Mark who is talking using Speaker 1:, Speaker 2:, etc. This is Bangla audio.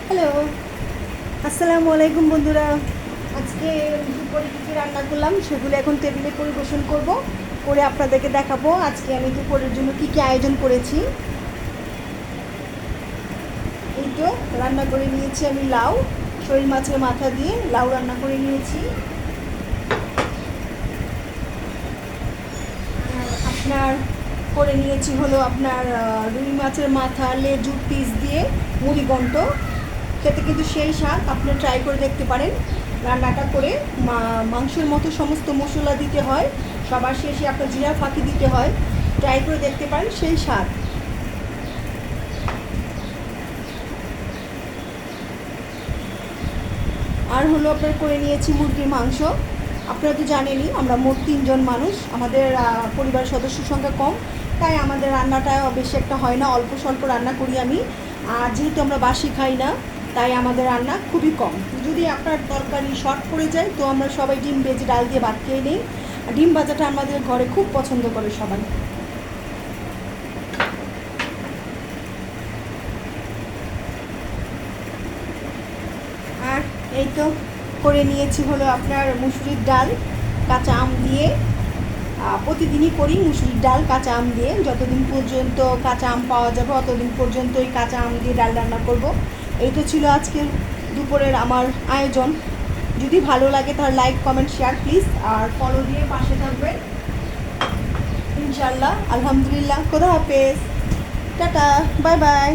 Speaker 1: হ্যালো, আসসালামু আলাইকুম বন্ধুরা। আজকে দুপুরে কী কী রান্না করলাম সেগুলো এখন টেবিলে পরিবেশন করব, করে আপনাদেরকে দেখাবো আজকে আমি দুপুরের জন্য কী কী আয়োজন করেছি। এই তো রান্না করে নিয়েছি আমি লাউ, শোল মাছের মাথা দিয়ে লাউ রান্না করে নিয়েছি। আপনার করে নিয়েছি হলো আপনার রুই মাছের মাথা লেজুর পিস দিয়ে মুড়িঘণ্ট। খেতে কিন্তু সেই স্বাদ, আপনি ট্রাই করে দেখতে পারেন। রান্নাটা করে মাংসের মতো সমস্ত মশলা দিতে হয়, সবার শেষে আপনার জিরা ফাঁকি দিতে হয়। ট্রাই করে দেখতে পারেন, সেই স্বাদ। আর হলো আপনার করে নিয়েছি মুরগির মাংস। আপনারা তো জানেনই আমরা মোট 3 জন মানুষ, আমাদের পরিবার সদস্য সংখ্যা কম, তাই আমাদের রান্নাটা বেশি একটা হয় না, অল্প স্বল্প রান্না করি আমি। আর যেহেতু আমরা বাসি খাই না, তাই আমাদের রান্না খুবই কম। যদি আপনার তরকারি শর্ট পড়ে যায় তো আমরা সবাই ডিম ভেজে ডাল দিয়ে ভাত খেয়ে নিই। ডিম ভাজাটা আমাদের ঘরে খুব পছন্দ করে সবাই। আর এই তো করে নিয়েছি হলো আপনার মুসুরির ডাল কাঁচা আম দিয়ে। প্রতিদিনই করি মুসুরির ডাল কাঁচা আম দিয়ে, যতদিন পর্যন্ত কাঁচা আম পাওয়া যাবে অতদিন পর্যন্ত ওই কাঁচা আম দিয়ে ডাল রান্না করব। এই তো ছিল আজকের দুপুরের আমার আয়োজন। যদি ভালো লাগে তাহলে লাইক কমেন্ট শেয়ার প্লিজ, আর ফলো দিয়ে পাশে থাকবেন ইনশাল্লাহ। আলহামদুলিল্লাহ, খোদা হাফেজ, টাটা, বাই বাই।